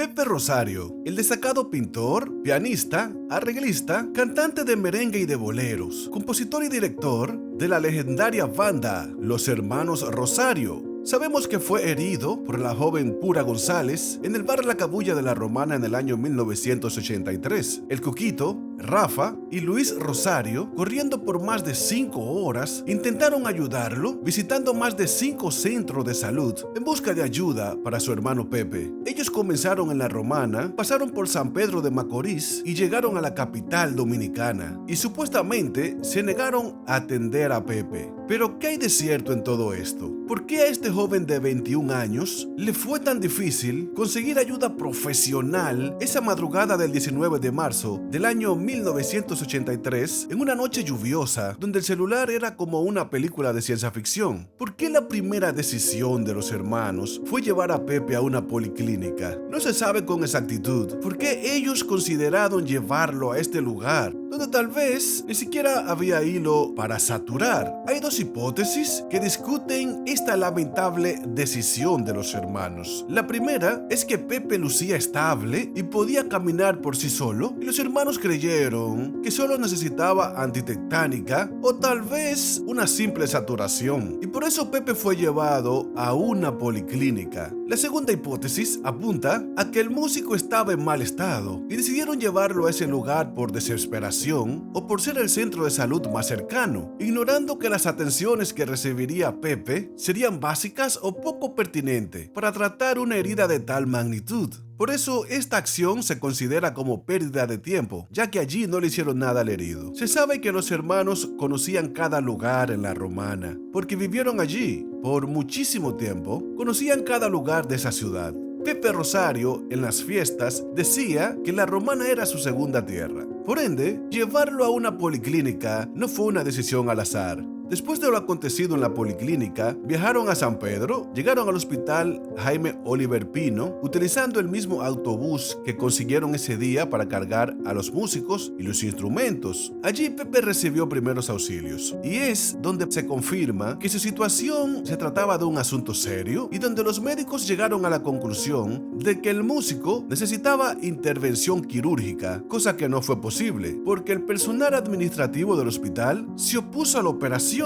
Pepe Rosario, el destacado pintor, pianista, arreglista, cantante de merengue y de boleros, compositor y director de la legendaria banda Los Hermanos Rosario. Sabemos que fue herido por la joven Pura González en el bar La Cabuya de la Romana en el año 1983. El Cuquito, Rafa y Luis Rosario, corriendo por más de 5 horas, intentaron ayudarlo visitando más de 5 centros de salud en busca de ayuda para su hermano Pepe. Ellos comenzaron en la Romana, pasaron por San Pedro de Macorís y llegaron a la capital dominicana y supuestamente se negaron a atender a Pepe. Pero ¿qué hay de cierto en todo esto? ¿Por qué a este joven de 21 años le fue tan difícil conseguir ayuda profesional esa madrugada del 19 de marzo del año 1983 en una noche lluviosa donde el celular era como una película de ciencia ficción? ¿Por qué la primera decisión de los hermanos fue llevar a Pepe a una policlínica? No se sabe con exactitud por qué ellos consideraron llevarlo a este lugar donde tal vez ni siquiera había hilo para saturar. Hay dos hipótesis que discuten esta lamentable decisión de los hermanos. La primera es que Pepe lucía estable y podía caminar por sí solo, y los hermanos creyeron que solo necesitaba antitectánica o tal vez una simple saturación, y por eso Pepe fue llevado a una policlínica. La segunda hipótesis apunta a que el músico estaba en mal estado y decidieron llevarlo a ese lugar por desesperación o por ser el centro de salud más cercano, ignorando que las atenciones que recibiría Pepe serían básicas o poco pertinentes para tratar una herida de tal magnitud. Por eso esta acción se considera como pérdida de tiempo, ya que allí no le hicieron nada al herido. Se sabe que los hermanos conocían cada lugar en la Romana, porque vivieron allí por muchísimo tiempo, conocían cada lugar de esa ciudad. Pepe Rosario, en las fiestas, decía que la Romana era su segunda tierra. Por ende, llevarlo a una policlínica no fue una decisión al azar. Después de lo acontecido en la policlínica, viajaron a San Pedro, llegaron al hospital Jaime Oliver Pino, utilizando el mismo autobús que consiguieron ese día para cargar a los músicos y los instrumentos. Allí Pepe recibió primeros auxilios, y es donde se confirma que su situación se trataba de un asunto serio y donde los médicos llegaron a la conclusión de que el músico necesitaba intervención quirúrgica, cosa que no fue posible, porque el personal administrativo del hospital se opuso a la operación.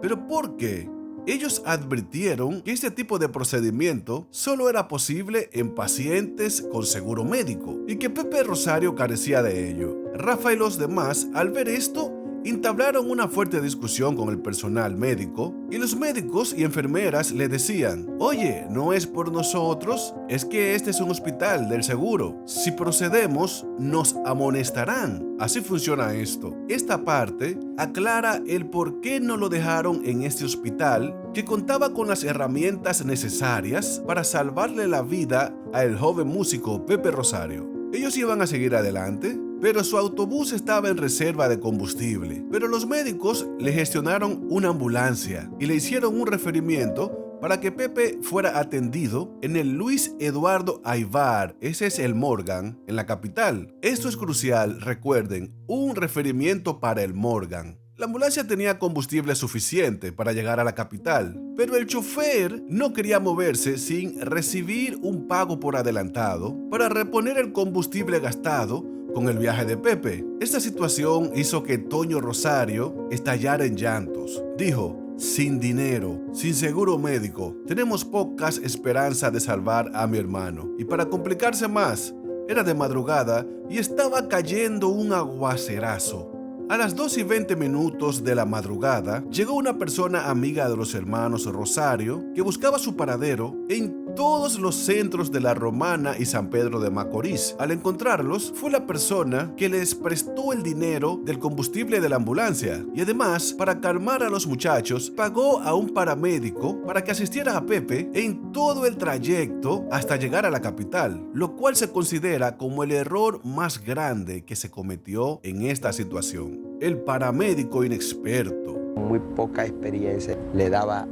¿Pero por qué? Ellos advirtieron que este tipo de procedimiento solo era posible en pacientes con seguro médico y que Pepe Rosario carecía de ello. Rafa y los demás, al ver esto, entablaron una fuerte discusión con el personal médico y los médicos y enfermeras le decían: oye, no es por nosotros, es que este es un hospital del seguro. Si procedemos, nos amonestarán. Así funciona esto. Esta parte aclara el por qué no lo dejaron en este hospital que contaba con las herramientas necesarias para salvarle la vida al joven músico Pepe Rosario. Ellos iban a seguir adelante, pero su autobús estaba en reserva de combustible. Pero los médicos le gestionaron una ambulancia y le hicieron un referimiento para que Pepe fuera atendido en el Luis Eduardo Aybar, ese es el Morgan, en la capital. Esto es crucial, recuerden, un referimiento para el Morgan. La ambulancia tenía combustible suficiente para llegar a la capital, pero el chofer no quería moverse sin recibir un pago por adelantado para reponer el combustible gastado con el viaje de Pepe. Esta situación hizo que Toño Rosario estallara en llantos. Dijo: sin dinero, sin seguro médico, tenemos pocas esperanzas de salvar a mi hermano. Y para complicarse más, era de madrugada y estaba cayendo un aguacerazo. A las 2:20 de la madrugada, llegó una persona amiga de los hermanos Rosario que buscaba su paradero en todos los centros de la Romana y San Pedro de Macorís. Al encontrarlos, fue la persona que les prestó el dinero del combustible de la ambulancia y además, para calmar a los muchachos, pagó a un paramédico para que asistiera a Pepe en todo el trayecto hasta llegar a la capital, lo cual se considera como el error más grande que se cometió en esta situación. El paramédico inexperto, muy poca experiencia, le daba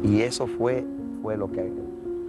y eso fue lo que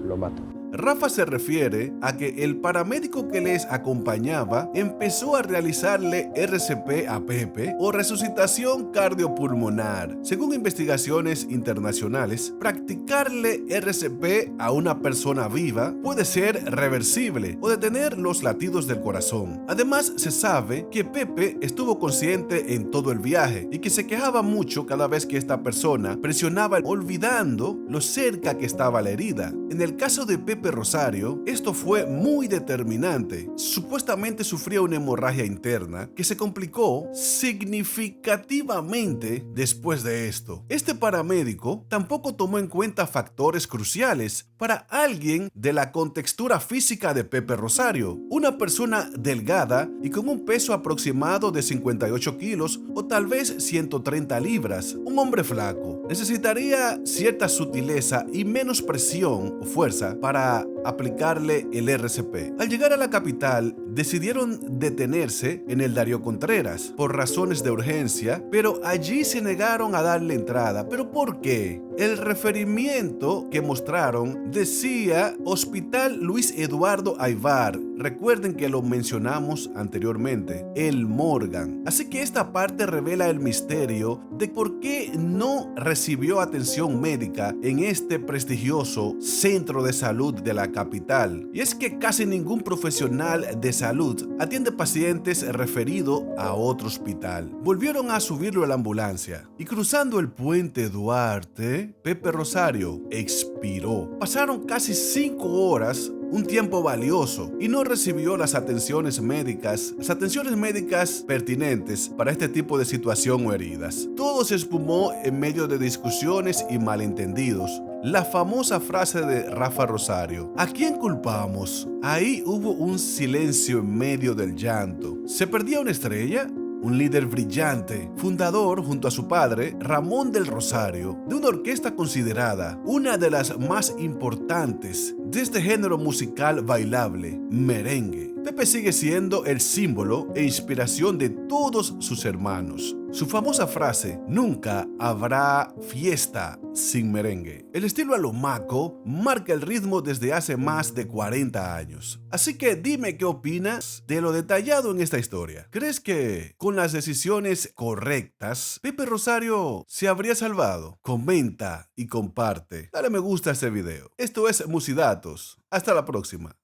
lo mató. Rafa se refiere a que el paramédico que les acompañaba empezó a realizarle RCP a Pepe o resucitación cardiopulmonar. Según investigaciones internacionales, practicarle RCP a una persona viva puede ser reversible o detener los latidos del corazón. Además, se sabe que Pepe estuvo consciente en todo el viaje y que se quejaba mucho cada vez que esta persona presionaba, olvidando lo cerca que estaba la herida. En el caso de Pepe Rosario, esto fue muy determinante. Supuestamente sufría una hemorragia interna que se complicó significativamente después de esto. Este paramédico tampoco tomó en cuenta factores cruciales para alguien de la contextura física de Pepe Rosario, una persona delgada y con un peso aproximado de 58 kilos o tal vez 130 libras. Un hombre flaco necesitaría cierta sutileza y menos presión o fuerza para aplicarle el RCP. Al llegar a la capital, decidieron detenerse en el Darío Contreras por razones de urgencia, pero allí se negaron a darle entrada. ¿Pero por qué? El referimiento que mostraron decía Hospital Luis Eduardo Aybar. Recuerden que lo mencionamos anteriormente, el Morgan. Así que esta parte revela el misterio de por qué no recibió atención médica en este prestigioso centro de salud de la capital. Y es que casi ningún profesional de salud atiende pacientes referidos a otro hospital. Volvieron a subirlo a la ambulancia y cruzando el puente Duarte, Pepe Rosario expiró. Pasaron casi 5 horas, un tiempo valioso, y no recibió las atenciones médicas pertinentes para este tipo de situación o heridas. Todo se espumó en medio de discusiones y malentendidos. La famosa frase de Rafa Rosario: ¿a quién culpamos? Ahí hubo un silencio en medio del llanto. ¿Se perdía una estrella? Un líder brillante, fundador junto a su padre, Ramón del Rosario, de una orquesta considerada una de las más importantes de este género musical bailable, merengue. Pepe sigue siendo el símbolo e inspiración de todos sus hermanos. Su famosa frase: nunca habrá fiesta sin merengue. El estilo alomaco marca el ritmo desde hace más de 40 años. Así que dime qué opinas de lo detallado en esta historia. ¿Crees que con las decisiones correctas Pepe Rosario se habría salvado? Comenta y comparte. Dale me gusta a este video. Esto es Musidatos. Hasta la próxima.